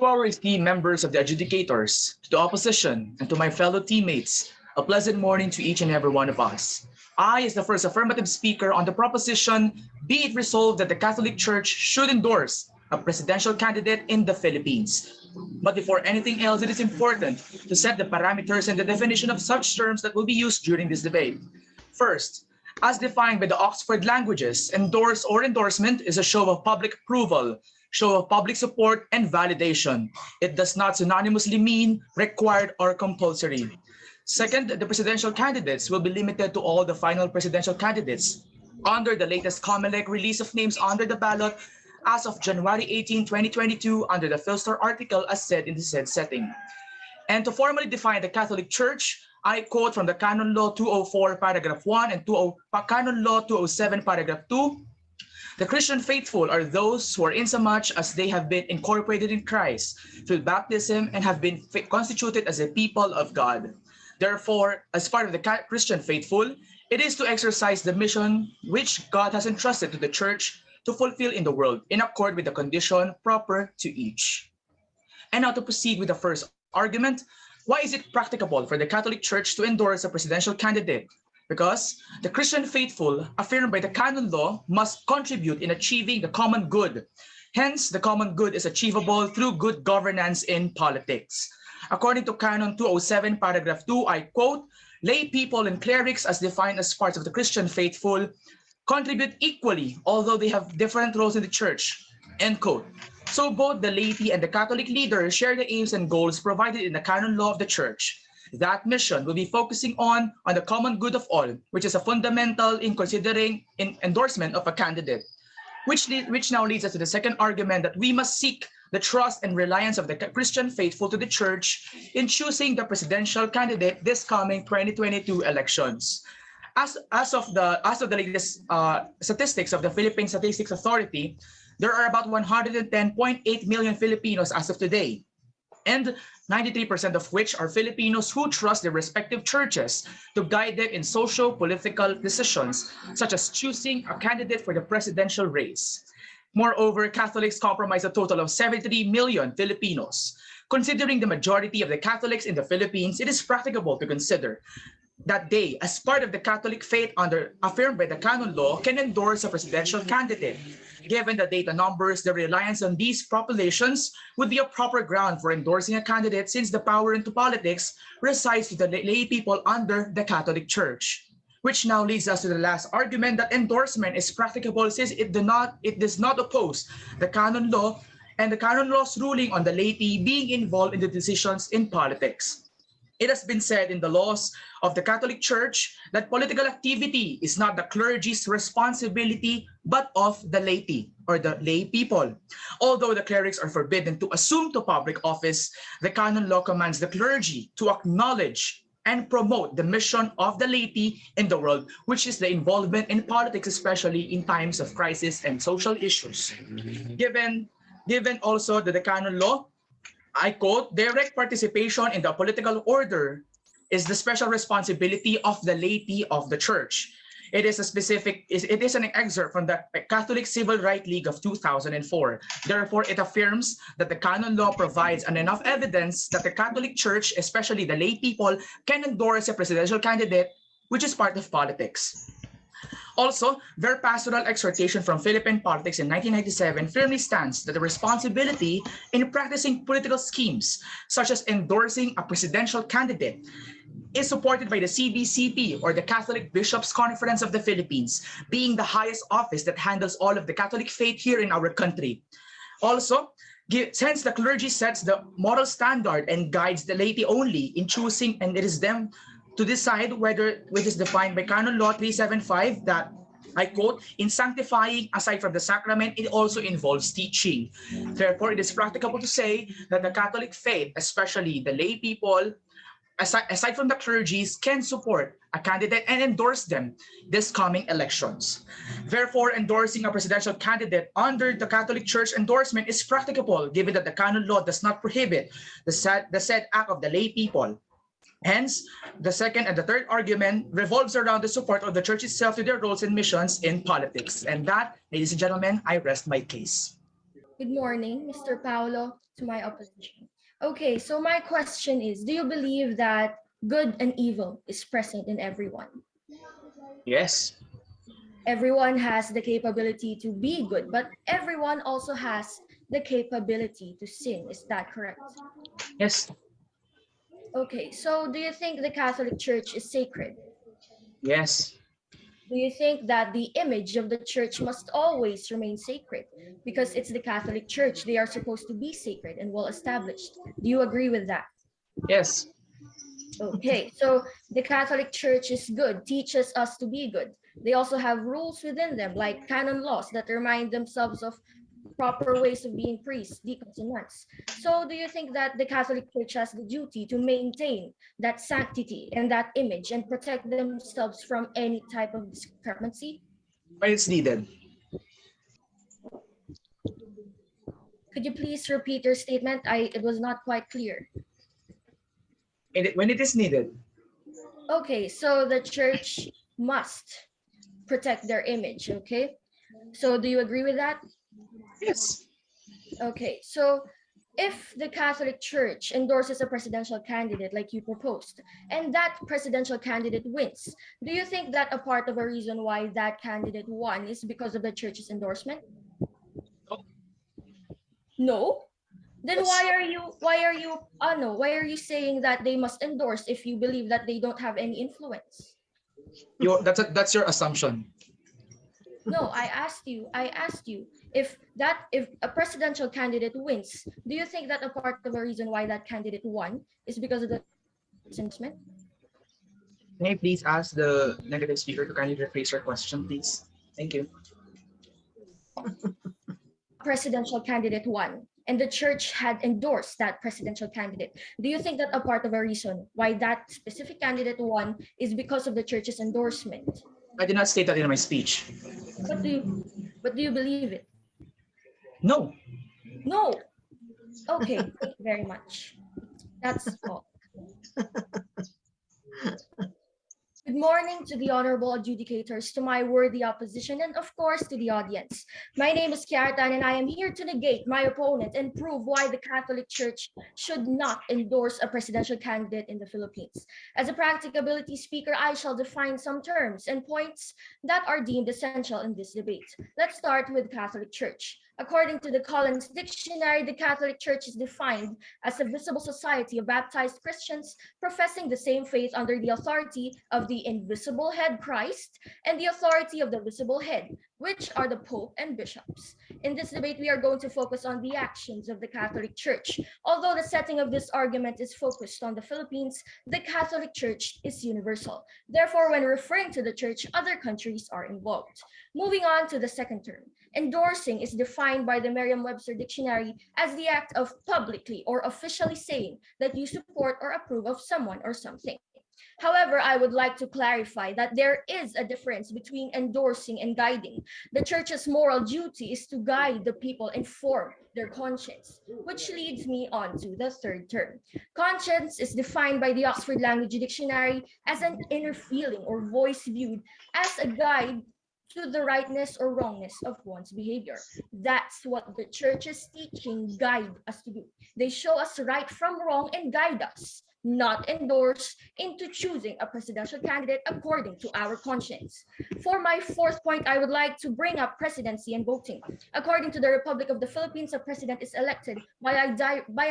To our esteemed members of the adjudicators, to the opposition, and to my fellow teammates, a pleasant morning to each and every one of us. I, as the first affirmative speaker on the proposition, be it resolved that the Catholic Church should endorse a presidential candidate in the Philippines. But before anything else, it is important to set the parameters and the definition of such terms that will be used during this debate. First, as defined by the Oxford Languages, endorse or endorsement is a show of public approval, show of public support, and validation. It does not synonymously mean required or compulsory. Second, the presidential candidates will be limited to all the final presidential candidates under the latest COMELEC release of names under the ballot as of January 18, 2022 under the Filster article as said in the said setting. And to formally define the Catholic Church, I quote from the Canon Law 204, paragraph 1 and Canon Law 207, paragraph 2, the Christian faithful are those who are insomuch as they have been incorporated in Christ through baptism and have been constituted as a people of God. Therefore, as part of the Christian faithful, it is to exercise the mission which God has entrusted to the Church to fulfill in the world in accord with the condition proper to each. And now to proceed with the first argument, why is it practicable for the Catholic Church to endorse a presidential candidate? Because the Christian faithful, affirmed by the canon law, must contribute in achieving the common good. Hence, the common good is achievable through good governance in politics. According to Canon 207, paragraph 2, I quote, lay people and clerics as defined as parts of the Christian faithful contribute equally, although they have different roles in the church, end quote. So both the laity and the Catholic leaders share the aims and goals provided in the canon law of the church. That mission will be focusing on the common good of all, which is a fundamental in considering endorsement of a candidate, which now leads us to the second argument that we must seek the trust and reliance of the Christian faithful to the church in choosing the presidential candidate this coming 2022 elections. As of the latest statistics of the Philippine Statistics Authority, there are about 110.8 million Filipinos as of today, and 93% of which are Filipinos who trust their respective churches to guide them in socio-political decisions, such as choosing a candidate for the presidential race. Moreover, Catholics comprise a total of 73 million Filipinos. Considering the majority of the Catholics in the Philippines, it is practicable to consider that they, as part of the Catholic faith affirmed by the canon law, can endorse a presidential candidate. Given the data numbers, the reliance on these populations would be a proper ground for endorsing a candidate since the power into politics resides with the lay people under the Catholic Church. Which now leads us to the last argument that endorsement is practicable since it does not oppose the canon law and the canon law's ruling on the laity being involved in the decisions in politics. It has been said in the laws of the Catholic Church that political activity is not the clergy's responsibility, but of the laity or the lay people. Although the clerics are forbidden to assume to public office, the canon law commands the clergy to acknowledge and promote the mission of the laity in the world, which is the involvement in politics, especially in times of crisis and social issues. Given also that the canon law, I quote, direct participation in the political order is the special responsibility of the laity of the church. It is an excerpt from the Catholic Civil Rights League of 2004. Therefore, it affirms that the canon law provides enough evidence that the Catholic Church, especially the lay people, can endorse a presidential candidate, which is part of politics. Also, their pastoral exhortation from Philippine politics in 1997 firmly stands that the responsibility in practicing political schemes, such as endorsing a presidential candidate, is supported by the CBCP, or the Catholic Bishops' Conference of the Philippines, being the highest office that handles all of the Catholic faith here in our country. Also, since the clergy sets the moral standard and guides the laity only in choosing, and it is them to decide whether, which is defined by Canon Law 375, that, I quote, in sanctifying, aside from the sacrament, it also involves teaching. Therefore, it is practicable to say that the Catholic faith, especially the lay people, aside from the clergies, can support a candidate and endorse them this coming elections. Therefore, endorsing a presidential candidate under the Catholic Church endorsement is practicable, given that the canon law does not prohibit the said act of the lay people. Hence, the second and the third argument revolves around the support of the church itself to their roles and missions in politics. And that, ladies and gentlemen, I rest my case. Good morning, Mr. Paolo, to my opposition. Okay, so my question is, do you believe that good and evil is present in everyone? Yes. Everyone has the capability to be good, but everyone also has the capability to sin. Is that correct? Yes. Okay, so do you think the Catholic Church is sacred? Yes. Do you think that the image of the church must always remain sacred? Because it's the Catholic Church, they are supposed to be sacred and well established. Do you agree with that? Yes. Okay, so the Catholic Church is good, teaches us to be good. They also have rules within them, like canon laws that remind themselves of proper ways of being priests, deacons, and nuns. So, do you think that the Catholic Church has the duty to maintain that sanctity and that image and protect themselves from any type of discrepancy? When it's needed. Could you please repeat your statement? It was not quite clear. When it is needed. Okay, so the church must protect their image, okay? So, do you agree with that? Yes. Okay, so if the Catholic Church endorses a presidential candidate like you proposed, and that presidential candidate wins, do you think that a part of a reason why that candidate won is because of the church's endorsement? Oh, No. Then that's why are you saying that they must endorse if you believe that they don't have any influence? that's your assumption. No, I asked you if a presidential candidate wins, do you think that a part of a reason why that candidate won is because of the church's endorsement? May I please ask the negative speaker to kindly rephrase your question, please? Thank you. A presidential candidate won and the church had endorsed that presidential candidate. Do you think that a part of a reason why that specific candidate won is because of the church's endorsement? I did not state that in my speech. But do you but do you believe it? No. No. Okay, thank you very much. That's all. Good morning to the honorable adjudicators, to my worthy opposition, and of course to the audience. My name is Kiartan, and I am here to negate my opponent and prove why the Catholic Church should not endorse a presidential candidate in the Philippines. As a practicability speaker, I shall define some terms and points that are deemed essential in this debate. Let's start with Catholic Church. According to the Collins Dictionary, the Catholic Church is defined as a visible society of baptized Christians professing the same faith under the authority of the invisible head Christ and the authority of the visible head, which are the Pope and bishops. In this debate, we are going to focus on the actions of the Catholic Church. Although the setting of this argument is focused on the Philippines, the Catholic Church is universal. Therefore, when referring to the Church, other countries are involved. Moving on to the second term. Endorsing is defined by the Merriam-Webster Dictionary as the act of publicly or officially saying that you support or approve of someone or something. However, I would like to clarify that there is a difference between endorsing and guiding. The church's moral duty is to guide the people and form their conscience, which leads me on to the third term. Conscience is defined by the Oxford Language Dictionary as an inner feeling or voice viewed as a guide to the rightness or wrongness of one's behavior. That's what the church's teaching guide us to do. They show us right from wrong and guide us, not endorse, into choosing a presidential candidate according to our conscience. For my fourth point, I would like to bring up presidency and voting. According to the Republic of the Philippines, a president is elected by a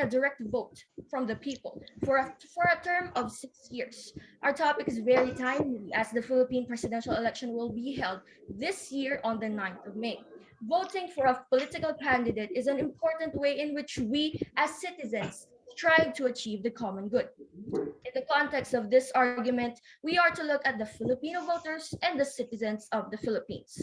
direct vote from the people for a term of 6 years. Our topic is very timely as the Philippine presidential election will be held this year on the 9th of May. Voting for a political candidate is an important way in which we, as citizens, strive to achieve the common good. In the context of this argument, we are to look at the Filipino voters and the citizens of the Philippines.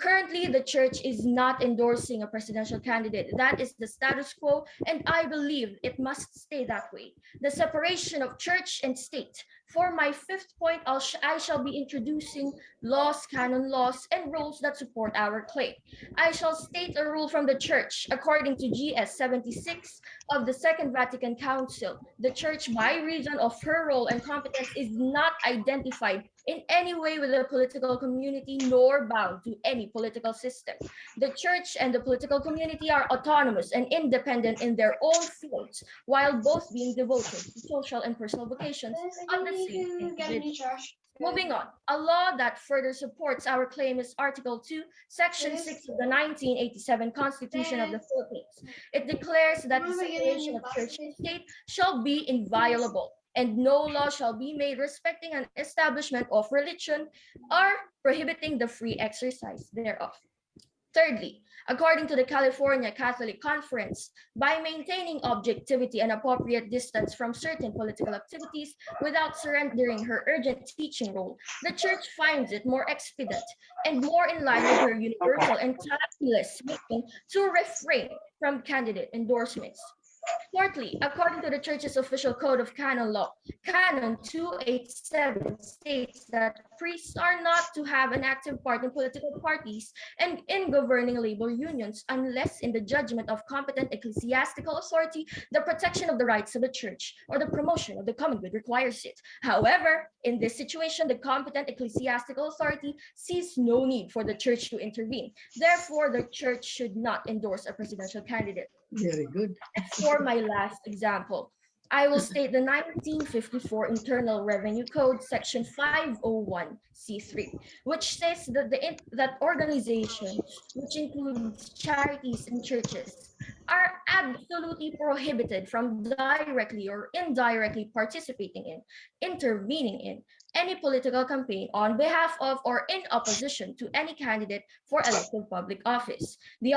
Currently, the church is not endorsing a presidential candidate. That is the status quo, and I believe it must stay that way. The separation of church and state. For my fifth point, I shall be introducing laws, canon laws, and rules that support our claim. I shall state a rule from the church. According to GS 76 of the Second Vatican Council, the church, by reason of her role and competence, is not identified in any way with the political community nor bound to any political system. The church and the political community are autonomous and independent in their own fields, while both being devoted to social and personal vocations of the same individual. Moving on, a law that further supports our claim is Article 2, Section 6 of the 1987 Constitution of the Philippines. It declares that the separation of church and state shall be inviolable, and no law shall be made respecting an establishment of religion or prohibiting the free exercise thereof. Thirdly, according to the California Catholic Conference, by maintaining objectivity and appropriate distance from certain political activities without surrendering her urgent teaching role, the Church finds it more expedient and more in line with her universal and timeless mission to refrain from candidate endorsements. Fourthly, according to the Church's official code of canon law, Canon 287 states that priests are not to have an active part in political parties and in governing labor unions unless, in the judgment of competent ecclesiastical authority, the protection of the rights of the Church or the promotion of the common good requires it. However, in this situation, the competent ecclesiastical authority sees no need for the Church to intervene. Therefore, the Church should not endorse a presidential candidate. Very good. For my last example, I will state the 1954 Internal Revenue Code, Section 501(c)(3), which says that that organizations, which includes charities and churches, are absolutely prohibited from directly or indirectly participating in, intervening in any political campaign on behalf of or in opposition to any candidate for elective public office. The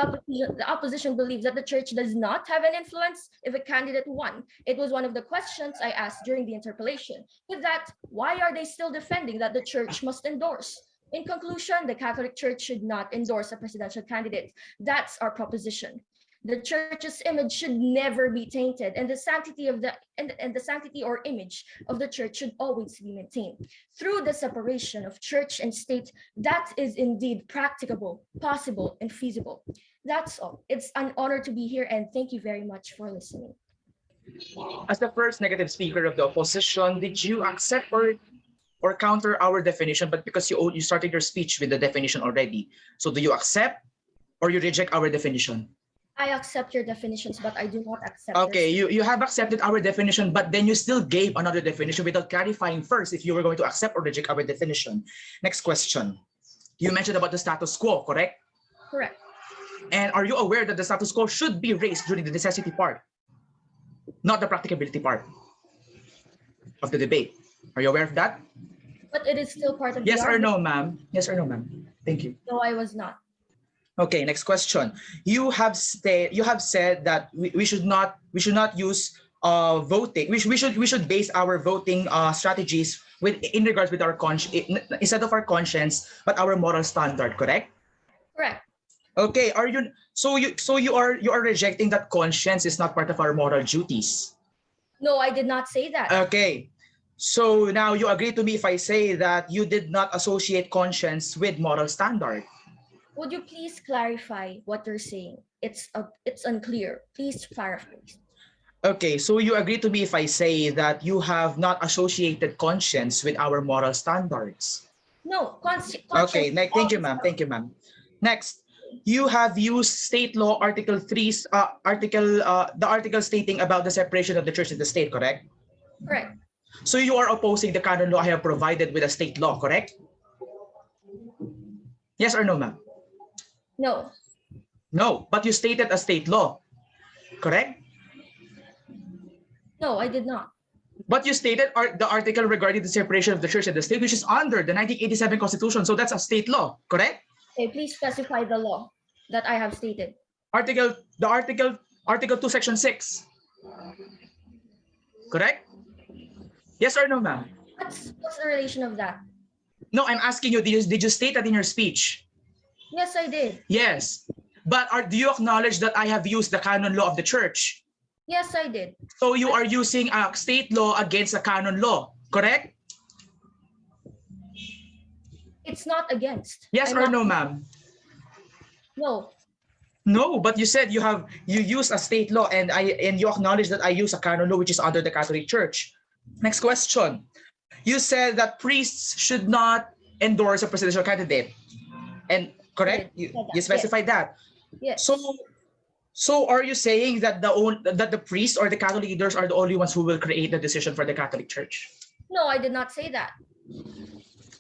opposition believes that the church does not have an influence if a candidate won. It was one of the questions I asked during the interpellation. With that, why are they still defending that the church must endorse? In conclusion, the Catholic Church should not endorse a presidential candidate. That's our proposition. The church's image should never be tainted, and the sanctity of and the sanctity or image of the church should always be maintained. Through the separation of church and state, that is indeed practicable, possible, and feasible. That's all. It's an honor to be here, and thank you very much for listening. As the first negative speaker of the opposition, did you accept or counter our definition? But because you started your speech with the definition already, so do you accept or you reject our definition? I accept your definitions, but I do not accept. Okay, you have accepted our definition, but then you still gave another definition without clarifying first if you were going to accept or reject our definition. Next question. You mentioned about the status quo, correct? Correct. And are you aware that the status quo should be raised during the necessity part, not the practicability part of the debate? Are you aware of that? But it is still part of Yes the or argument. no, ma'am? Yes or no, ma'am? Thank you. No, I was not. Okay, next question. You have said that we should not use voting. We should base our voting strategies in regards with our instead of our conscience, but our moral standard. Correct? Correct. Okay. You are rejecting that conscience is not part of our moral duties. No, I did not say that. Okay. So now you agree to me if I say that you did not associate conscience with moral standard. Would you please clarify what you're saying? It's unclear. Please clarify. Okay, so you agree to me if I say that you have not associated conscience with our moral standards? No, Okay, thank you, ma'am. Thank you, ma'am. Next, you have used state law Article 3, the article stating about the separation of the church and the state, correct? Correct. So you are opposing the canon law I have provided with a state law, correct? Yes or no, ma'am? No. No, but you stated a state law, correct? No, I did not. But you stated the article regarding the separation of the church and the state, which is under the 1987 Constitution. So that's a state law, correct? Okay, please specify the law that I have stated. Article 2, Section 6. Correct? Yes or no, ma'am? What's the relation of that? No, I'm asking you, did you state that in your speech? Yes, I did. Yes. But do you acknowledge that I have used the canon law of the church? Yes, I did. So you are using a state law against a canon law, correct? It's not against. Yes or no, ma'am? No. No, but you said you use a state law and you acknowledge that I use a canon law which is under the Catholic Church. Next question. You said that priests should not endorse a presidential candidate. And I did correct? say You that. Yes, specified that. So yes. are you saying that that the priests or the Catholic leaders are the only ones who will create the decision for the Catholic Church? No, I did not say that.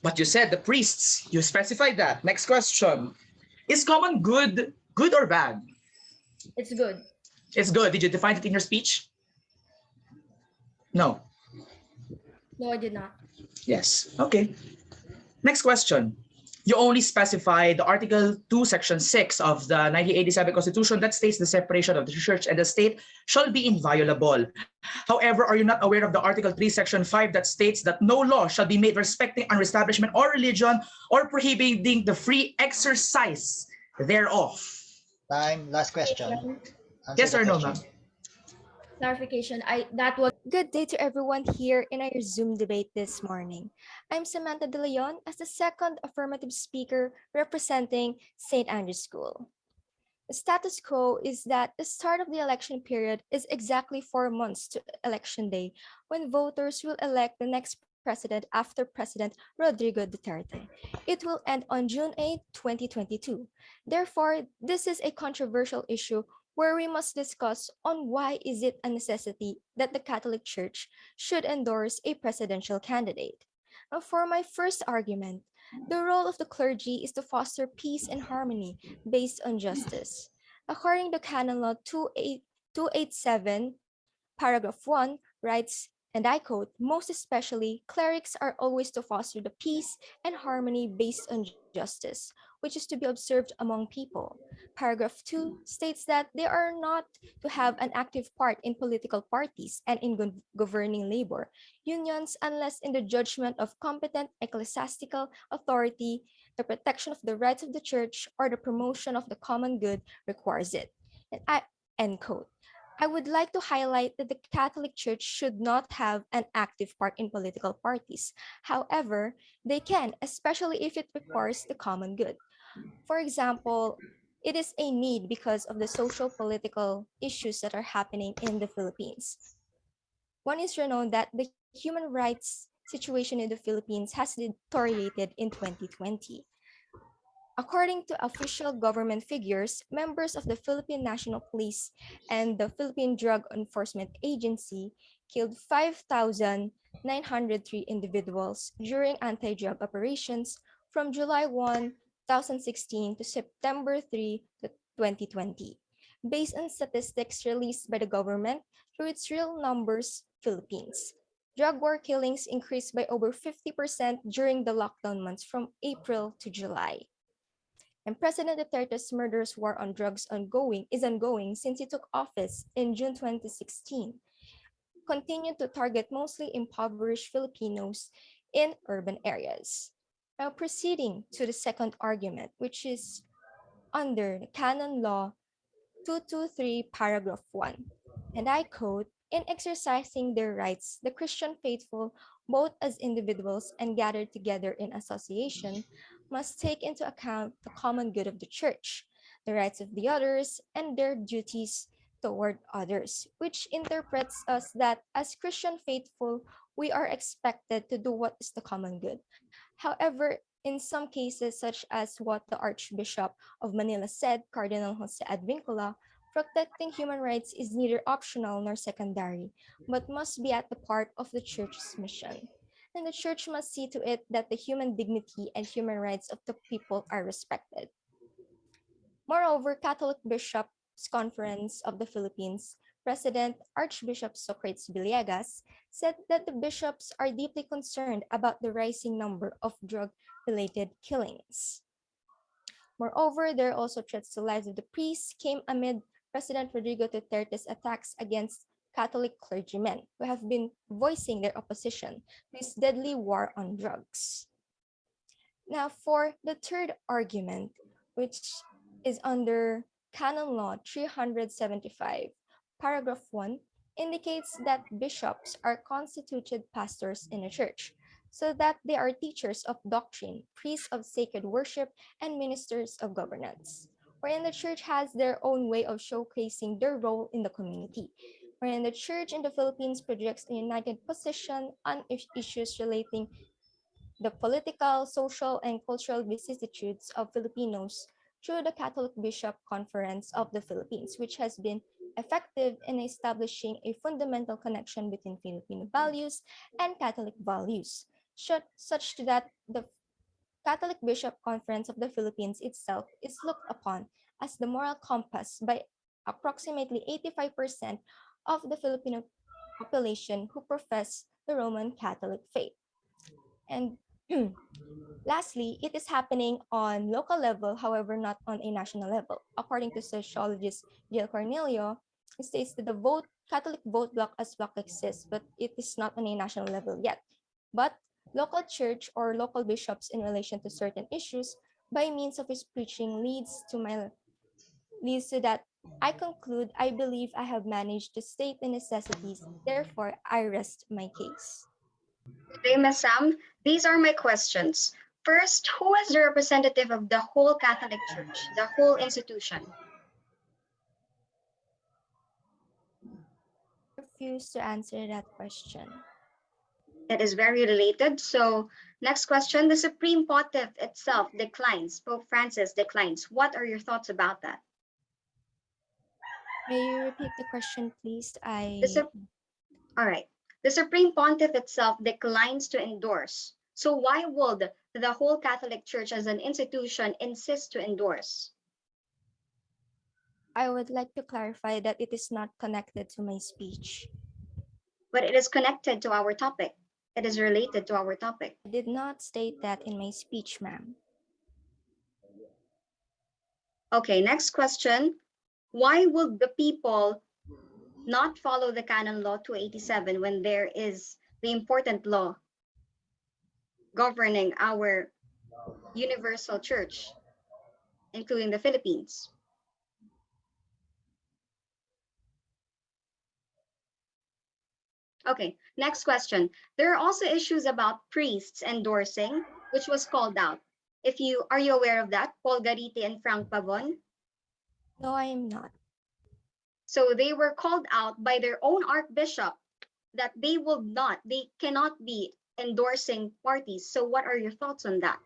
But you said the priests. You specified that. Next question. Is common good or bad? It's good. It's good. Did you define it in your speech? No. No, I did not. Yes. Okay. Next question. You only specify the Article 2, Section 6 of the 1987 Constitution that states the separation of the church and the state shall be inviolable. However, are you not aware of the Article 3, Section 5 that states that no law shall be made respecting unestablishment or religion or prohibiting the free exercise thereof? Time. Last question. Clarification. Answer Yes the or no, ma'am? question. Clarification. I that was Good day to everyone here in our Zoom debate this morning. I'm Samantha De Leon as the second affirmative speaker representing St. Andrew's School. The status quo is that the start of the election period is exactly 4 months to Election Day, when voters will elect the next president after President Rodrigo Duterte. It will end on June 8, 2022. Therefore, this is a controversial issue where we must discuss on why is it a necessity that the Catholic Church should endorse a presidential candidate. Now, for my first argument, the role of the clergy is to foster peace and harmony based on justice. According to Canon Law 287, paragraph 1 writes, and I quote, most especially, clerics are always to foster the peace and harmony based on justice, which is to be observed among people. Paragraph 2 states that they are not to have an active part in political parties and in governing labor unions unless in the judgment of competent ecclesiastical authority, the protection of the rights of the church, or the promotion of the common good requires it. And I end quote. I would like to highlight that the Catholic Church should not have an active part in political parties. However, they can, especially if it requires the common good. For example, it is a need because of the social political issues that are happening in the Philippines. One is renowned that the human rights situation in the Philippines has deteriorated in 2020. According to official government figures, members of the Philippine National Police and the Philippine Drug Enforcement Agency killed 5,903 individuals during anti-drug operations from July 1, 2016 to September 3, 2020, based on statistics released by the government through its Real Numbers Philippines. Drug war killings increased by over 50% during the lockdown months from April to July. And President Duterte's murderous war on drugs is ongoing since he took office in June 2016, continued to target mostly impoverished Filipinos in urban areas. Now proceeding to the second argument, which is under the Canon Law 223, paragraph 1. And I quote, in exercising their rights, the Christian faithful, both as individuals and gathered together in association, must take into account the common good of the church, the rights of the others, and their duties toward others, which interprets us that as Christian faithful, we are expected to do what is the common good. However, in some cases, such as what the Archbishop of Manila said, Cardinal Jose Advincula, protecting human rights is neither optional nor secondary, but must be at the part of the Church's mission. And the Church must see to it that the human dignity and human rights of the people are respected. Moreover, Catholic Bishops' Conference of the Philippines President Archbishop Socrates Villegas said that the bishops are deeply concerned about the rising number of drug-related killings. Moreover, there are also threats to lives of the priests came amid President Rodrigo Duterte's attacks against Catholic clergymen who have been voicing their opposition to his deadly war on drugs. Now, for the third argument, which is under Canon Law 375, paragraph 1, indicates that bishops are constituted pastors in a church, so that they are teachers of doctrine, priests of sacred worship, and ministers of governance, wherein the church has their own way of showcasing their role in the community. wherein the Church in the Philippines projects a united position on issues relating the political, social, and cultural vicissitudes of Filipinos through the Catholic Bishop Conference of the Philippines, which has been effective in establishing a fundamental connection between Filipino values and Catholic values, such that the Catholic Bishop Conference of the Philippines itself is looked upon as the moral compass by approximately 85% of the Filipino population who profess the Roman Catholic faith. And lastly, it is happening on local level, however, not on a national level. According to sociologist Jill Cornelio, it states that the Catholic vote bloc as bloc exists, but it is not on a national level yet. But local church or local bishops in relation to certain issues by means of his preaching leads to that I conclude I believe I have managed to state the necessities, therefore I rest my case. Good day, Ms. Sam. These are my questions. First, who is the representative of the whole Catholic Church, the whole institution? Refuse to answer that question. It is very related. So, next question, the Supreme Pontiff itself declines, Pope Francis declines. What are your thoughts about that? May you repeat the question, please? All right. The Supreme Pontiff itself declines to endorse. So why would the whole Catholic Church as an institution insist to endorse? I would like to clarify that it is not connected to my speech. But it is connected to our topic. It is related to our topic. I did not state that in my speech, ma'am. Okay, next question. Why would the people not follow the canon law 287 when there is the important law governing our universal church, including the Philippines? Okay, next question. There are also issues about priests endorsing, which was called out. Are you aware of that? Paul Garite and Frank Pavon. No, I am not. So they were called out by their own archbishop that they cannot be endorsing parties. So what are your thoughts on that?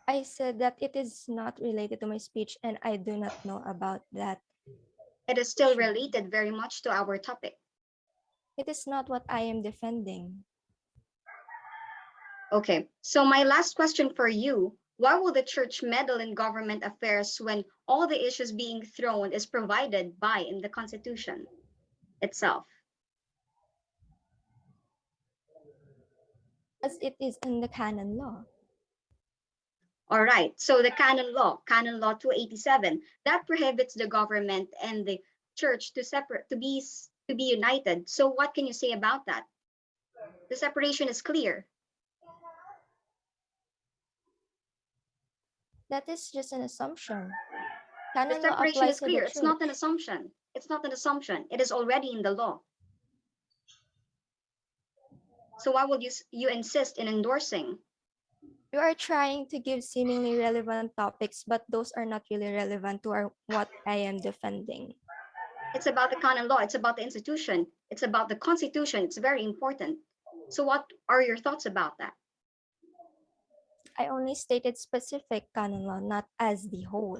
I said that it is not related to my speech and I do not know about that. It is still related very much to our topic. It is not what I am defending. Okay, so my last question for you, why will the church meddle in government affairs when all the issues being thrown is provided by in the Constitution itself? As it is in the canon law. All right, so the canon law 287, that prohibits the government and the church to be united. So what can you say about that? The separation is clear. That is just an assumption. The Canon law separation applies is to the clear. It's not an church. assumption. It's not an assumption. It is already in the law. So why would you insist in endorsing? You are trying to give seemingly relevant topics, but those are not really relevant to what I am defending. It's about the canon law. It's about the institution. It's about the Constitution. It's very important. So what are your thoughts about that? I only stated specific canon law, not as the whole.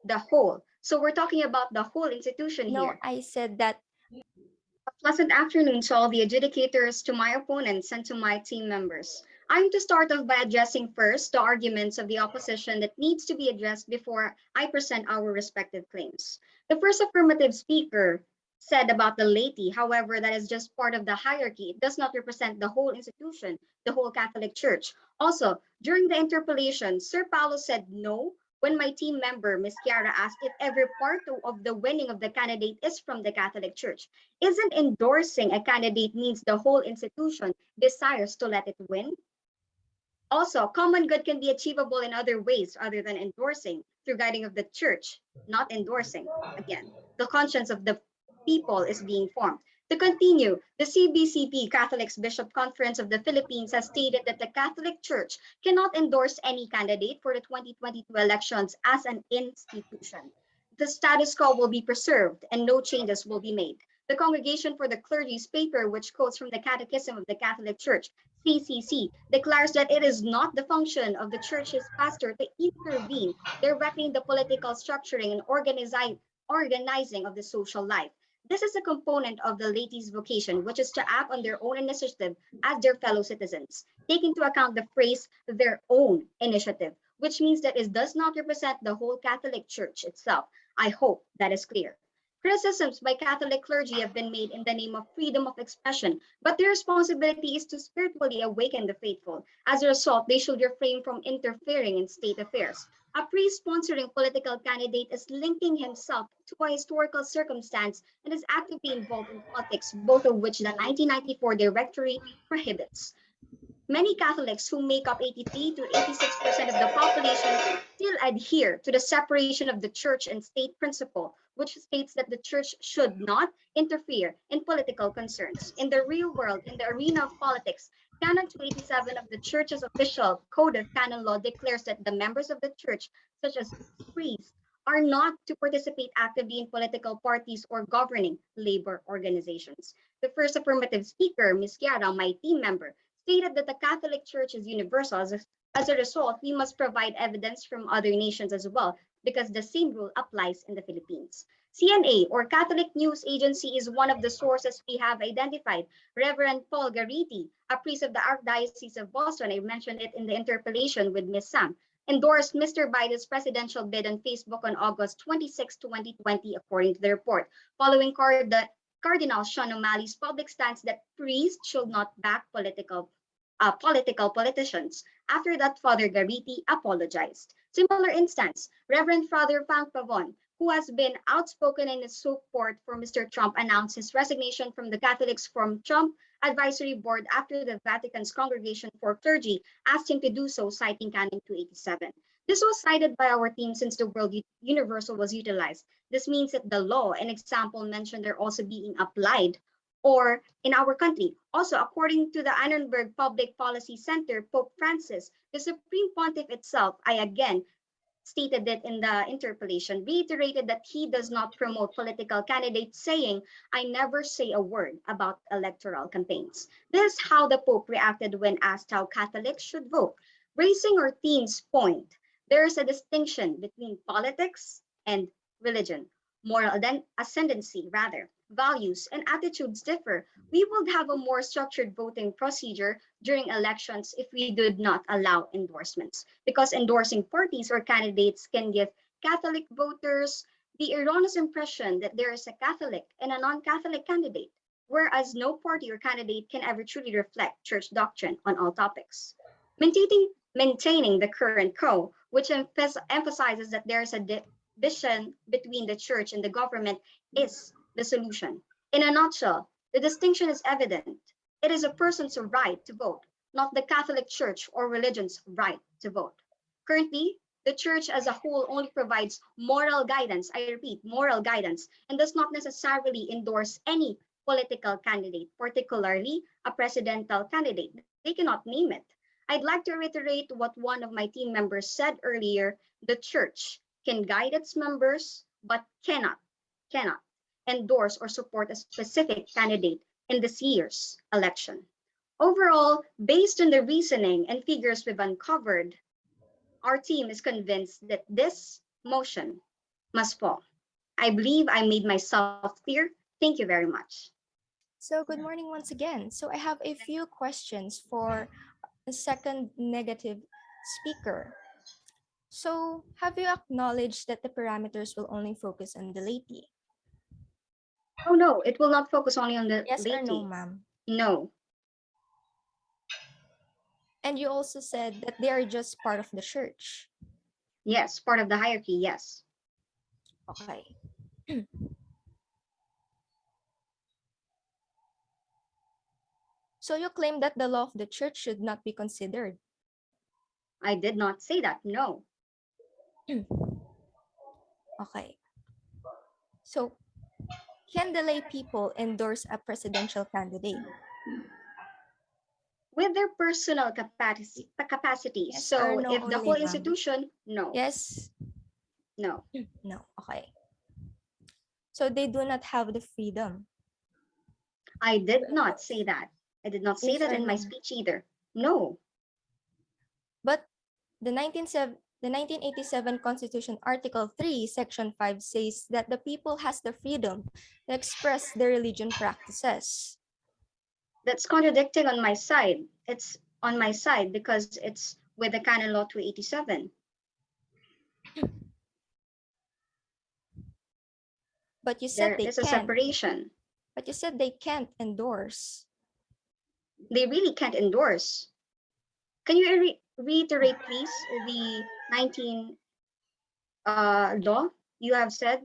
The whole. So we're talking about the whole institution No, here. I said that. A pleasant afternoon to all the adjudicators, to my opponents, and to my team members. I'm to start off by addressing first the arguments of the opposition that needs to be addressed before I present our respective claims. The first affirmative speaker said about the laity, however, that is just part of the hierarchy. It does not represent the whole institution, the whole Catholic Church. Also, during the interpellation, Sir Paulo said no when my team member, Ms. Chiara, asked if every part of the winning of the candidate is from the Catholic Church. Isn't endorsing a candidate means the whole institution desires to let it win? Also, common good can be achievable in other ways other than endorsing through guiding of the church, not endorsing. Again, the conscience of the people is being formed. To continue, the CBCP, Catholics Bishop Conference of the Philippines, has stated that the Catholic Church cannot endorse any candidate for the 2022 elections as an institution. the status quo will be preserved and no changes will be made. The Congregation for the Clergy's paper, which quotes from the Catechism of the Catholic Church, CCC, declares that it is not the function of the church's pastor to intervene directly in the political structuring and organizing of the social life. This is a component of the laity's vocation, which is to act on their own initiative as their fellow citizens. Take into account the phrase their own initiative, which means that it does not represent the whole Catholic Church itself. I hope that is clear. Criticisms by Catholic clergy have been made in the name of freedom of expression, but their responsibility is to spiritually awaken the faithful. As a result, they should refrain from interfering in state affairs. A priest sponsoring political candidate is linking himself to a historical circumstance and is actively involved in politics, both of which the 1994 Directory prohibits. Many Catholics, who make up 83 to 86% of the population, still adhere to the separation of the church and state principle, which states that the church should not interfere in political concerns. In the real world, in the arena of politics, Canon 287 of the Church's official Code of Canon Law declares that the members of the church, such as priests, are not to participate actively in political parties or governing labor organizations. The first affirmative speaker, Ms. Chiara, my team member, stated that the Catholic Church is universal. As a result, we must provide evidence from other nations as well, because the same rule applies in the Philippines. CNA, or Catholic News Agency, is one of the sources we have identified. Reverend Paul Garrity, a priest of the Archdiocese of Boston, I mentioned it in the interpellation with Ms. Sam, endorsed Mr. Biden's presidential bid on Facebook on August 26, 2020, according to the report, following Cardinal Sean O'Malley's public stance that priests should not back politicians. After that, Father Garrity apologized. Similar instance, Reverend Father Frank Pavon, who has been outspoken in his support for Mr. Trump, announced his resignation from the Catholics from Trump Advisory Board after the Vatican's Congregation for Clergy asked him to do so, citing Canon 287. This was cited by our team since the word universal was utilized. This means that the law and example mentioned are also being applied or in our country. Also, according to the Annenberg Public Policy Center, Pope Francis, the Supreme Pontiff itself, I again stated it in the interpellation, reiterated that he does not promote political candidates, saying, I never say a word about electoral campaigns. This is how the Pope reacted when asked how Catholics should vote. Raising our team's point, there is a distinction between politics and religion. Moral ascendancy, rather, values and attitudes differ. We would have a more structured voting procedure during elections if we did not allow endorsements, because endorsing parties or candidates can give Catholic voters the erroneous impression that there is a Catholic and a non-Catholic candidate, whereas no party or candidate can ever truly reflect church doctrine on all topics. Maintaining the current which emphasizes that there is a division between the church and the government, is the solution. In a nutshell, the distinction is evident. It is a person's right to vote, not the Catholic Church or religion's right to vote. Currently, the church as a whole only provides moral guidance, I repeat, moral guidance, and does not necessarily endorse any political candidate, particularly a presidential candidate. They cannot name it. I'd like to reiterate what one of my team members said earlier: the church can guide its members, but cannot endorse or support a specific candidate in this year's election. Overall, based on the reasoning and figures we've uncovered, our team is convinced that this motion must fall. I believe I made myself clear. Thank you very much. So good morning once again. So I have a few questions for the second negative speaker. So have you acknowledged that the parameters will only focus on the laity? Oh no, it will not focus only on the Yes or no, laity. ma'am? No. And you also said that they are just part of the church. Yes, part of the hierarchy, yes. Okay. So you claim that the law of the church should not be considered. I did not say that, no. Okay. So can the lay people endorse a presidential candidate? With their personal capacity. Yes or So no if the only, whole ma'am? institution, no, Yes. no. No. Okay. So they do not have the freedom. I did not say that. I did not say Yes that or in my no? speech either. No, But the 1987 Constitution Article 3, Section 5 says that the people has the freedom to express their religion practices. that's contradicting on my side. It's on my side because it's with the Canon Law 287. But you There said they is a can't. separation. But you said they can't endorse. They really can't endorse. Can you reiterate, please, the 19 law you have said?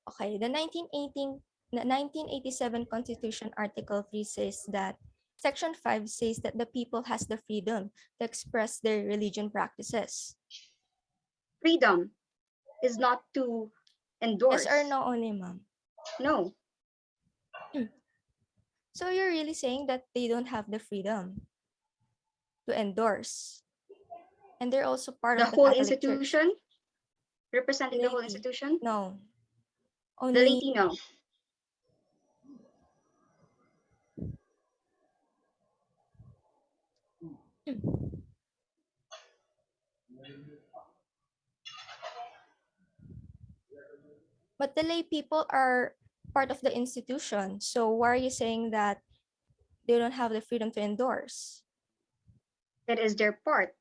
Okay, the 1987 Constitution Article 3 says that Section 5 says that the people has the freedom to express their religion practices. Freedom is not to endorse. Yes or no only, ma'am? No, So you're really saying that they don't have the freedom to endorse. And they're also part the of the whole Catholic Church. institution, representing the whole Laity. institution, No. the Only laity, no. but the lay people are part of the institution. So why are you saying that they don't have the freedom to endorse? That is their part.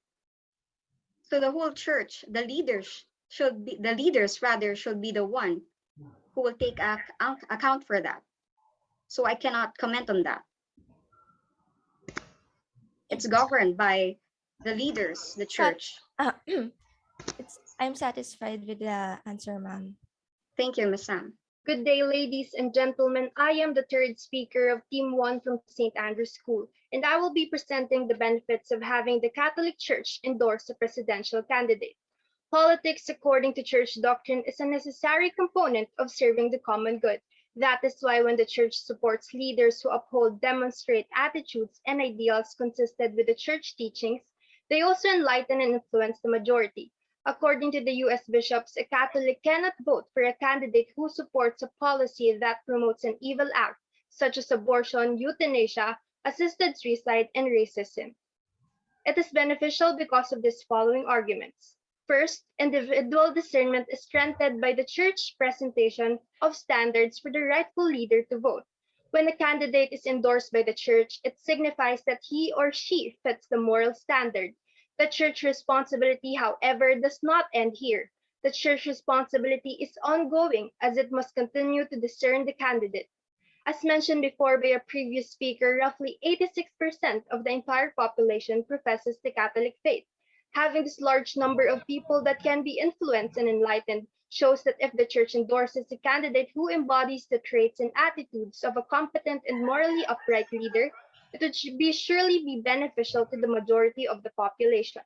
So the whole church, the leaders rather should be the one who will take account for that. So I cannot comment on that. It's governed by the leaders, the church. I'm satisfied with the answer, ma'am. Thank you, Ms. Sam. Good day, ladies and gentlemen. I am the third speaker of Team 1 from St. Andrew's School, and I will be presenting the benefits of having the Catholic Church endorse a presidential candidate. Politics, according to church doctrine, is a necessary component of serving the common good. That is why when the church supports leaders who uphold, demonstrate attitudes and ideals consistent with the church teachings, they also enlighten and influence the majority. According to the US bishops, a Catholic cannot vote for a candidate who supports a policy that promotes an evil act, such as abortion, euthanasia, assisted suicide, and racism. It is beneficial because of these following arguments. First, individual discernment is strengthened by the church presentation of standards for the rightful leader to vote. When a candidate is endorsed by the church, it signifies that he or she fits the moral standard. The church responsibility, however, does not end here. The church responsibility is ongoing as it must continue to discern the candidate. As mentioned before by a previous speaker, roughly 86% of the entire population professes the Catholic faith. Having this large number of people that can be influenced and enlightened shows that if the church endorses a candidate who embodies the traits and attitudes of a competent and morally upright leader, it would surely be beneficial to the majority of the population.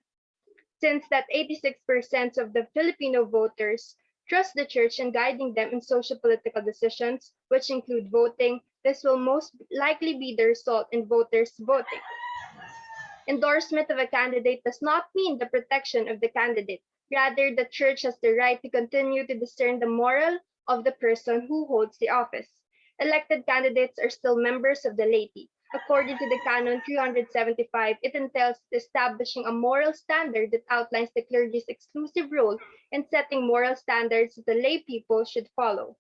Since that 86% of the Filipino voters trust the church in guiding them in social political decisions, which include voting, this will most likely be the result in voters voting. Endorsement of a candidate does not mean the protection of the candidate. Rather, the church has the right to continue to discern the moral of the person who holds the office. Elected candidates are still members of the laity. According to the Canon 375, it entails establishing a moral standard that outlines the clergy's exclusive role in setting moral standards that the lay people should follow.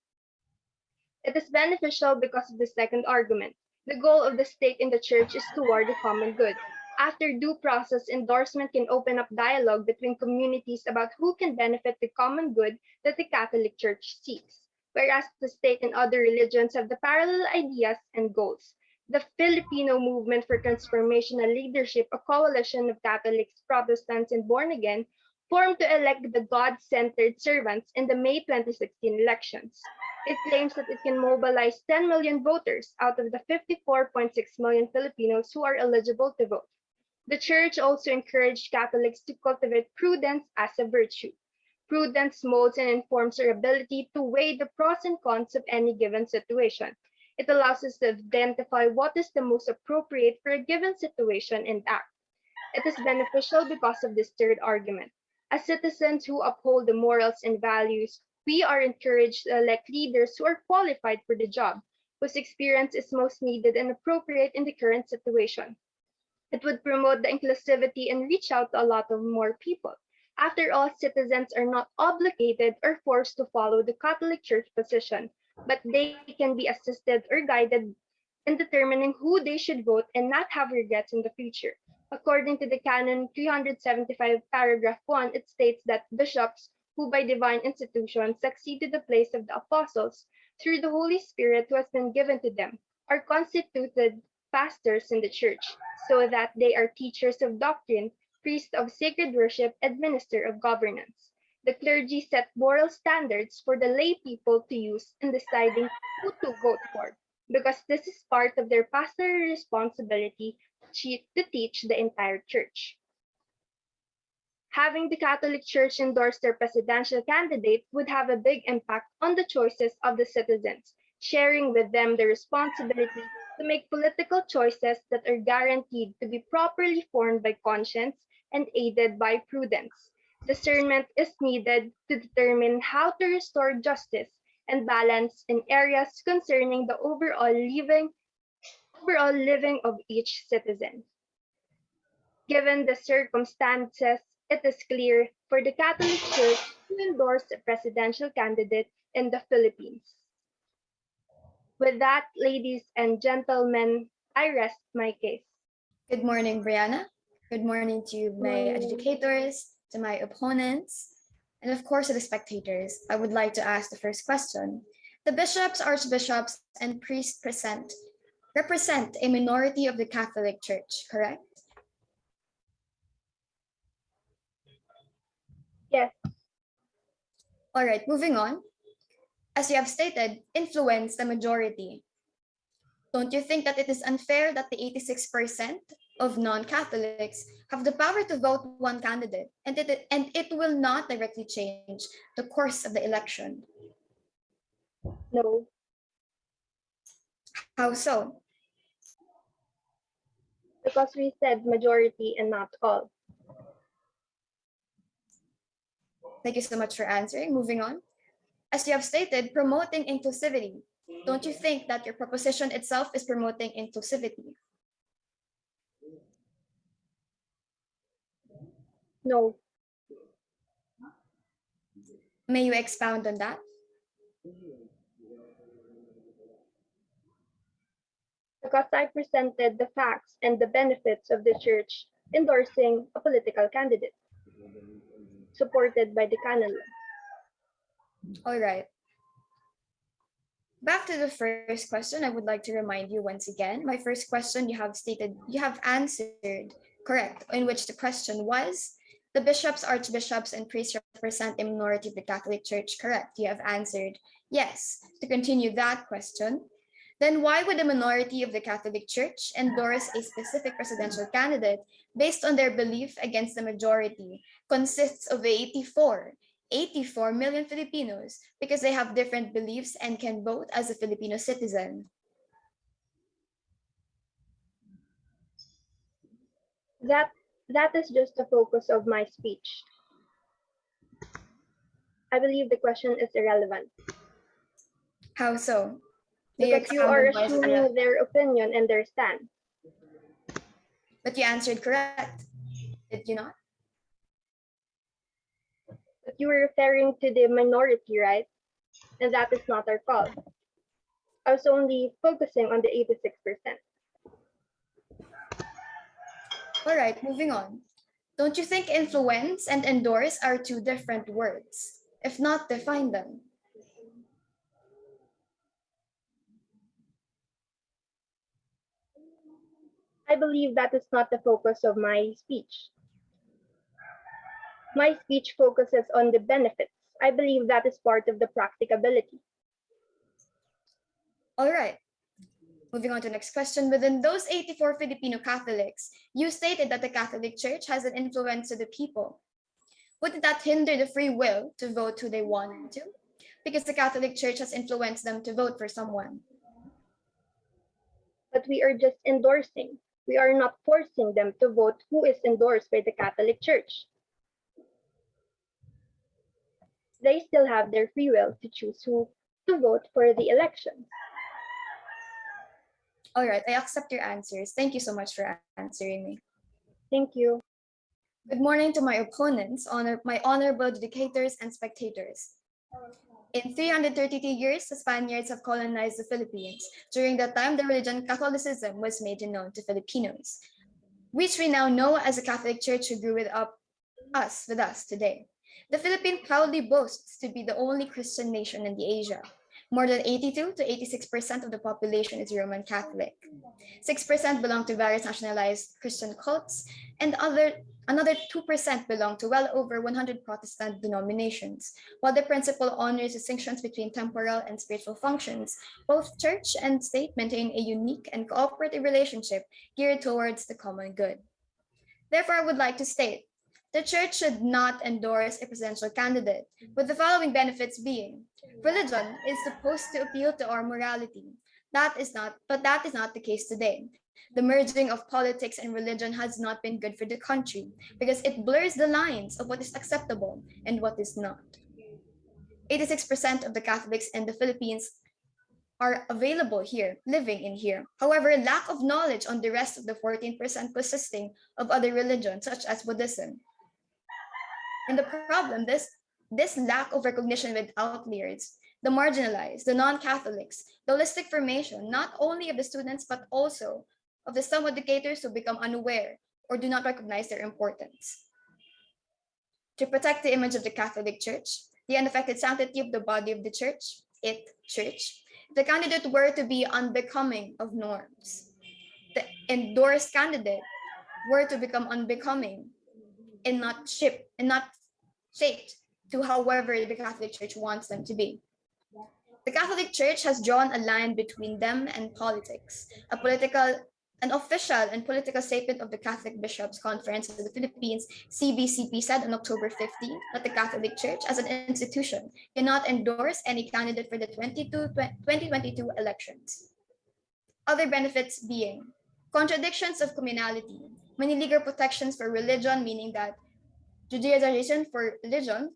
It is beneficial because of the second argument. The goal of the state and the church is toward the common good. After due process, endorsement can open up dialogue between communities about who can benefit the common good that the Catholic Church seeks, whereas the state and other religions have the parallel ideas and goals. The Filipino Movement for Transformational Leadership, a coalition of Catholics, Protestants, and born again, formed to elect the God-centered servants in the May 2016 elections. It claims that it can mobilize 10 million voters out of the 54.6 million Filipinos who are eligible to vote. The church also encouraged Catholics to cultivate prudence as a virtue. Prudence molds and informs our ability to weigh the pros and cons of any given situation. It allows us to identify what is the most appropriate for a given situation and act. It is beneficial because of this third argument. As citizens who uphold the morals and values, We are encouraged to elect leaders who are qualified for the job, whose experience is most needed and appropriate in the current situation. It would promote the inclusivity and reach out to a lot of more people. After all, citizens are not obligated or forced to follow the Catholic Church position, but they can be assisted or guided in determining who they should vote and not have regrets in the future. According to the Canon 375, paragraph 1, it states that bishops, who by divine institution succeed to the place of the apostles through the Holy Spirit who has been given to them, are constituted pastors in the church, so that they are teachers of doctrine, priests of sacred worship, and minister of governance. The clergy set moral standards for the lay people to use in deciding who to vote for, because this is part of their pastoral responsibility to teach the entire church. Having the Catholic Church endorse their presidential candidate would have a big impact on the choices of the citizens, sharing with them the responsibility to make political choices that are guaranteed to be properly formed by conscience and aided by prudence. Discernment is needed to determine how to restore justice and balance in areas concerning the overall living of each citizen. Given the circumstances, it is clear for the Catholic Church to endorse a presidential candidate in the Philippines. With that, ladies and gentlemen, I rest my case. Good morning, Brianna. Good morning to my adjudicators, to my opponents, and of course to the spectators. I would like to ask the first question. The bishops, archbishops, and priests represent a minority of the Catholic Church, correct? Yes, All right, moving on. As you have stated, influence the majority. Don't you think that it is unfair that the 86% of non-Catholics have the power to vote one candidate and it will not directly change the course of the election? no, How so? because we said majority and not all. Thank you so much for answering. Moving on. As you have stated, promoting inclusivity. Don't you think that your proposition itself is promoting inclusivity? No, May you expound on that? because I presented the facts and the benefits of the church endorsing a political candidate supported by the canon law. All right. Back to the first question, I would like to remind you once again, my first question you have answered correct, in which the question was, the bishops, archbishops, and priests represent a minority of the Catholic Church, correct? You have answered yes. To continue that question, then why would a minority of the Catholic Church endorse a specific presidential candidate based on their belief against the majority consists of 84 million Filipinos because they have different beliefs and can vote as a Filipino citizen? That is just the focus of my speech. I believe the question is irrelevant How so? May you because you expound are on why it's irrelevant? assuming their opinion and their stand. But you answered correct, did you not? But you were referring to the minority, right? And that is not our call. I was only focusing on the 86%. All right, moving on. Don't you think influence and endorse are two different words? If not, define them. I believe that is not the focus of my speech. My speech focuses on the benefits. I believe that is part of the practicability. All right. Moving on to the next question. Within those 84 Filipino Catholics, you stated that the Catholic Church has an influence to the people. Wouldn't that hinder the free will to vote who they want to? Because the Catholic Church has influenced them to vote for someone. But we are just endorsing. We are not forcing them to vote who is endorsed by the Catholic Church. they still have their free will to choose who to vote for the elections. All right, I accept your answers. Thank you so much for answering me. Thank you. Good morning to my opponents, my honorable adjudicators and spectators. In 332 years, the Spaniards have colonized the Philippines. During that time, the religion Catholicism was made known to Filipinos, which we now know as the Catholic Church who grew with us today. The Philippines proudly boasts to be the only Christian nation in the Asia. More than 82 to 86% of the population is Roman Catholic. 6% belong to various nationalized Christian cults, and another 2% belong to well over 100 Protestant denominations. While the principle honors distinctions between temporal and spiritual functions, both church and state maintain a unique and cooperative relationship geared towards the common good. Therefore, I would like to state the church should not endorse a presidential candidate, with the following benefits being: religion is supposed to appeal to our morality. That is not the case today. The merging of politics and religion has not been good for the country because it blurs the lines of what is acceptable and what is not. 86% of the Catholics in the Philippines are available here, living in here. However, lack of knowledge on the rest of the 14% consisting of other religions, such as Buddhism. And the problem, this lack of recognition with outliers, the marginalized, the non-Catholics, the holistic formation, not only of the students, but also of the some educators who become unaware or do not recognize their importance. To protect the image of the Catholic Church, the unaffected sanctity of the body of the church, church, the candidate were to be unbecoming of norms. The endorsed candidate were to become unbecoming and not shaped to however the Catholic Church wants them to be. The Catholic Church has drawn a line between them and politics. An official and political statement of the Catholic Bishops' Conference of the Philippines, CBCP, said on October 15 that the Catholic Church, as an institution, cannot endorse any candidate for the 2022 elections. Other benefits being contradictions of communality, many legal protections for religion, meaning that Judaization for religion,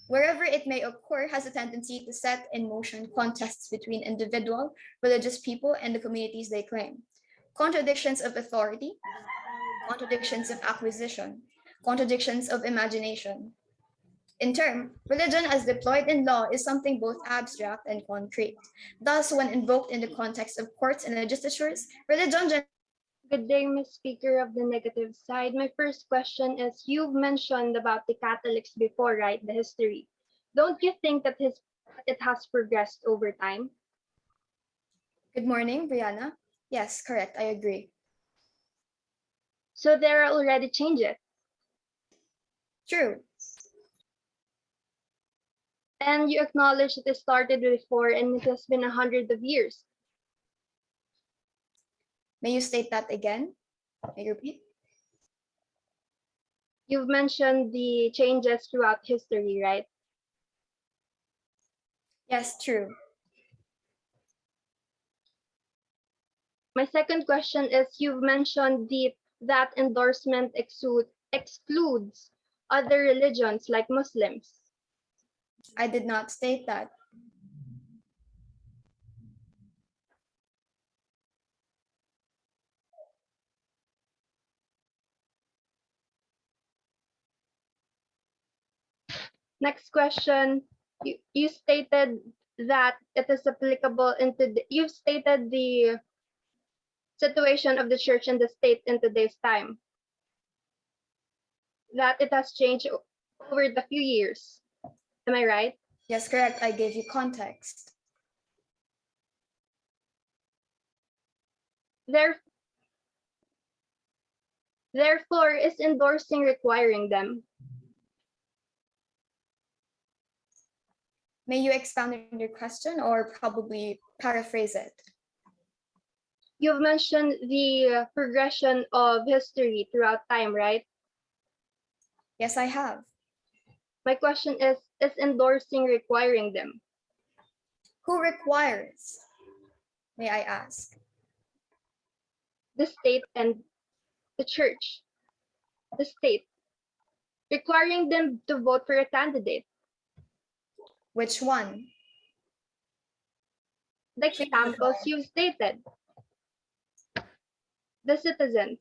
wherever it may occur, has a tendency to set in motion contests between individual religious people and the communities they claim. Contradictions of authority, contradictions of acquisition, contradictions of imagination. In turn, religion as deployed in law is something both abstract and concrete. Thus, when invoked in the context of courts and legislatures, religion. Good day, Ms. Speaker of the negative side. My first question is, you've mentioned about the Catholics before, right? The history. Don't you think that it has progressed over time? Good morning, Brianna. Yes, correct. I agree. So there are already changes. True. And you acknowledge that it started before and it has been 100 of years. May you state that again? May you repeat? You've mentioned the changes throughout history, right? Yes, true. My second question is, you've mentioned that endorsement excludes other religions like Muslims. I did not state that. Next question, you stated that it is applicable you've stated the situation of the church and the state in today's time, that it has changed over the few years. Am I right? Yes, correct. I gave you context. Therefore, is endorsing requiring them? May you expound on your question or probably paraphrase it? You've mentioned the progression of history throughout time, right? Yes, I have. My question is endorsing requiring them? Who requires? May I ask? The state and the church. The state. Requiring them to vote for a candidate. Which one? The examples you've stated. The citizens.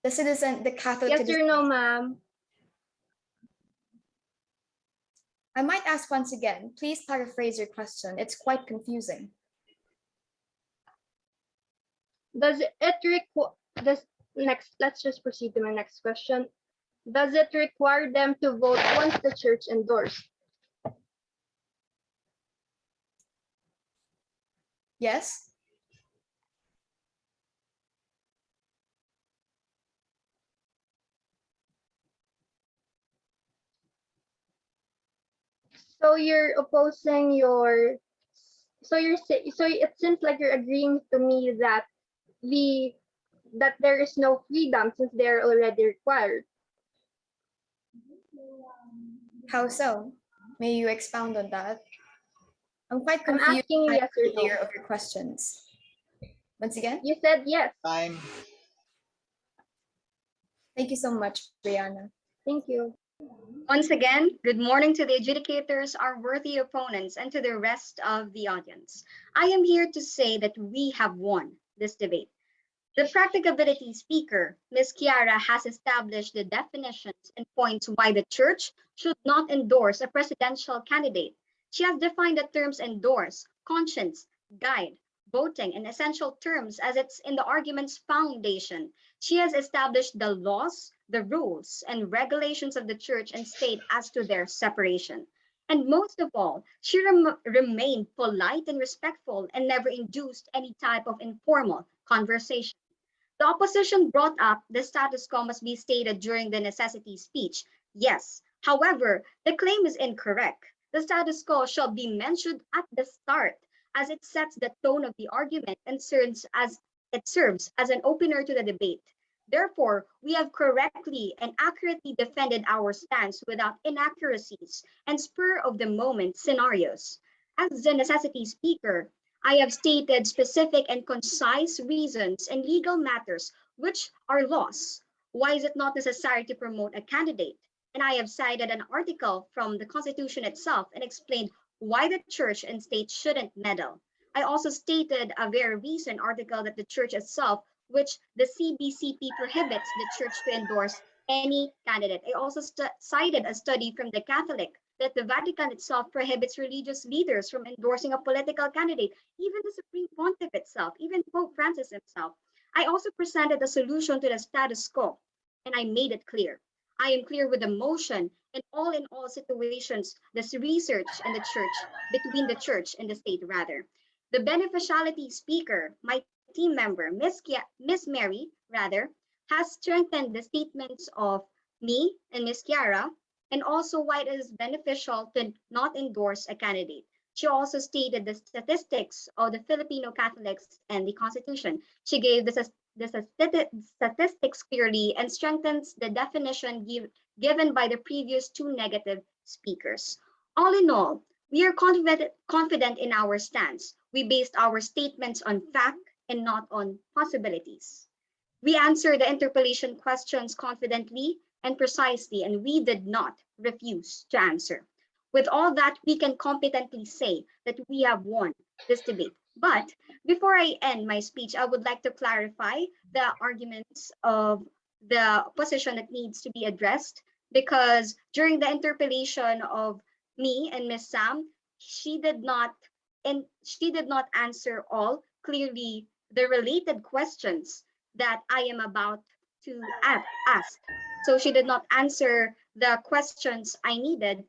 The Catholic Yes citizen. or no, ma'am? I might ask once again. Please paraphrase your question. It's quite confusing. Does it require this next? Let's just proceed to my next question. Does it require them to vote once the church endorsed? Yes? So you're opposing your. So it seems like you're agreeing to me that there is no freedom since they're already required. How so? May you expound on that? I'm quite I'm confused asking you by yes or the no. order of your questions. Once again, You said yes. Time. thank you so much, Brianna. Thank you. Once again, good morning to the adjudicators, our worthy opponents, and to the rest of the audience. I am here to say that we have won this debate. The practicability speaker, Ms. Chiara, has established the definitions and points why the church should not endorse a presidential candidate. She has defined the terms endorse, conscience, guide, voting, and essential terms as it's in the argument's foundation. She has established the laws, the rules, and regulations of the church and state as to their separation. And most of all, she remained polite and respectful and never induced any type of informal conversation. The opposition brought up the status quo must be stated during the necessity speech. Yes. However, the claim is incorrect. The status quo shall be mentioned at the start as it sets the tone of the argument and serves as an opener to the debate. Therefore, we have correctly and accurately defended our stance without inaccuracies and spur of the moment scenarios. As the necessity speaker, I have stated specific and concise reasons and legal matters which are laws. Why is it not necessary to promote a candidate? And I have cited an article from the Constitution itself and explained why the church and state shouldn't meddle. I also stated a very recent article that the church itself, which the CBCP prohibits the church to endorse any candidate. I also cited a study from the Catholic that the Vatican itself prohibits religious leaders from endorsing a political candidate, even the Supreme Pontiff itself, even Pope Francis himself. I also presented a solution to the status quo, and I made it clear. I am clear with the motion and in all situations, this research and the church, between the church and the state rather. The beneficiality speaker, my team member, Miss Mary, rather, has strengthened the statements of me and Miss Chiara and also why it is beneficial to not endorse a candidate. She also stated the statistics of the Filipino Catholics and the Constitution. She gave the statistics clearly and strengthens the definition given by the previous two negative speakers. All in all, we are confident in our stance. We based our statements on fact and not on possibilities. We answered the interpellation questions confidently and precisely, and we did not refuse to answer. With all that, we can competently say that we have won this debate. But before I end my speech, I would like to clarify the arguments of the position that needs to be addressed because during the interpellation of me and Miss Sam, she did not answer all clearly the related questions that I am about to ask. So she did not answer the questions I needed,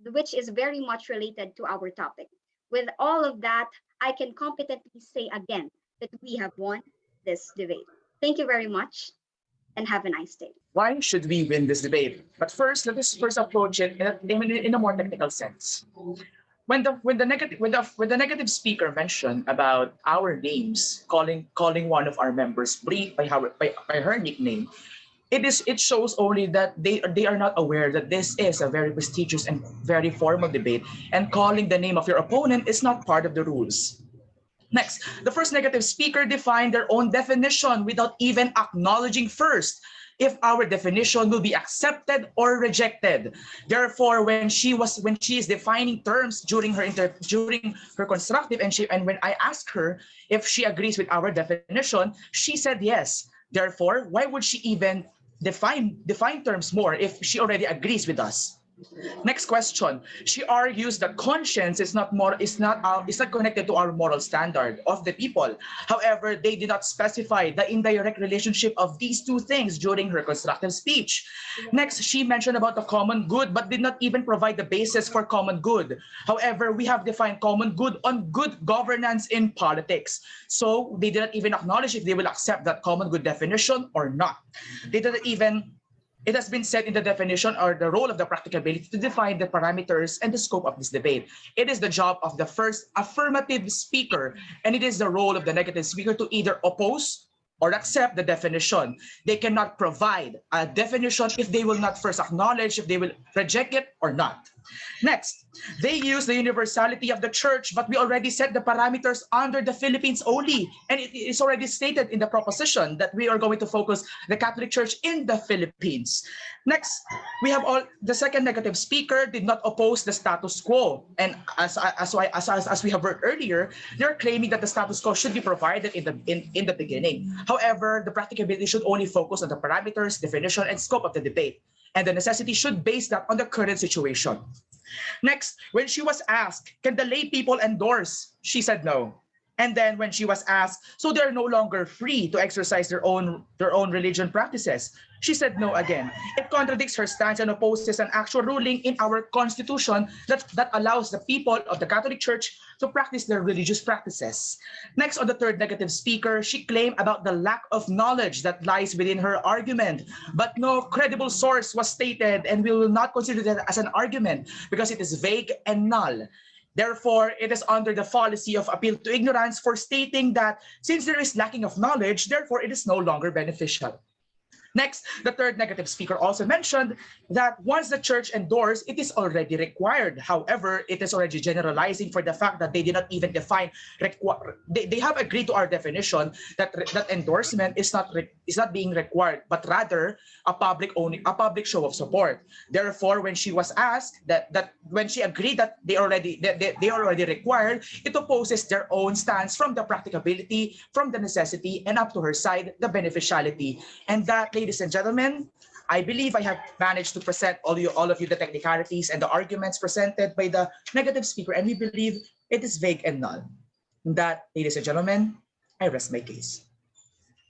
which is very much related to our topic. With all of that, I can competently say again that we have won this debate. Thank you very much and have a nice day. Why should we win this debate? But first, let us first approach it in a more technical sense. When the negative speaker mentioned about our names, calling one of our members Brie by her nickname, it shows only that they are not aware that this is a very prestigious and very formal debate, and calling the name of your opponent is not part of the rules. Next, the first negative speaker defined their own definition without even acknowledging first if our definition will be accepted or rejected. Therefore, when she is defining terms during her constructive, and when I asked her if she agrees with our definition, she said yes. Therefore, why would she even define terms more if she already agrees with us? Next question. She argues that conscience is not connected to our moral standard of the people. However, they did not specify the indirect relationship of these two things during her constructive speech. Next, she mentioned about the common good, but did not even provide the basis for common good. However, we have defined common good on good governance in politics. So they did not even acknowledge if they will accept that common good definition or not. They didn't even It has been said in the definition or the role of the practicability to define the parameters and the scope of this debate. It is the job of the first affirmative speaker, and it is the role of the negative speaker to either oppose or accept the definition. They cannot provide a definition if they will not first acknowledge if they will reject it or not. Next, they use the universality of the church, but we already set the parameters under the Philippines only. And it is already stated in the proposition that we are going to focus the Catholic Church in the Philippines. Next, we have the second negative speaker did not oppose the status quo. And as we have heard earlier, they're claiming that the status quo should be provided in the beginning. However, the practicability should only focus on the parameters, definition, and scope of the debate. And the necessity should base that on the current situation. Next, when she was asked, can the lay people endorse? She said no. And then when she was asked, so they're no longer free to exercise their own religion practices? She said no again. It contradicts her stance and opposes an actual ruling in our constitution that allows the people of the Catholic Church to practice their religious practices. Next, on the third negative speaker, she claimed about the lack of knowledge that lies within her argument. But no credible source was stated, and we will not consider that as an argument because it is vague and null. Therefore, it is under the fallacy of appeal to ignorance for stating that since there is lacking of knowledge, therefore it is no longer beneficial. Next, the third negative speaker also mentioned that once the church endorsed, it is already required. However, it is already generalizing for the fact that they did not even define. They have agreed to our definition that endorsement is not being required, but rather a public show of support. Therefore, when she was asked when she agreed that they are already required, it opposes their own stance from the practicability, from the necessity, and up to her side, the beneficiality. And that, ladies and gentlemen, I believe I have managed to present all of you the technicalities and the arguments presented by the negative speaker, and we believe it is vague and null. And that, ladies and gentlemen, I rest my case.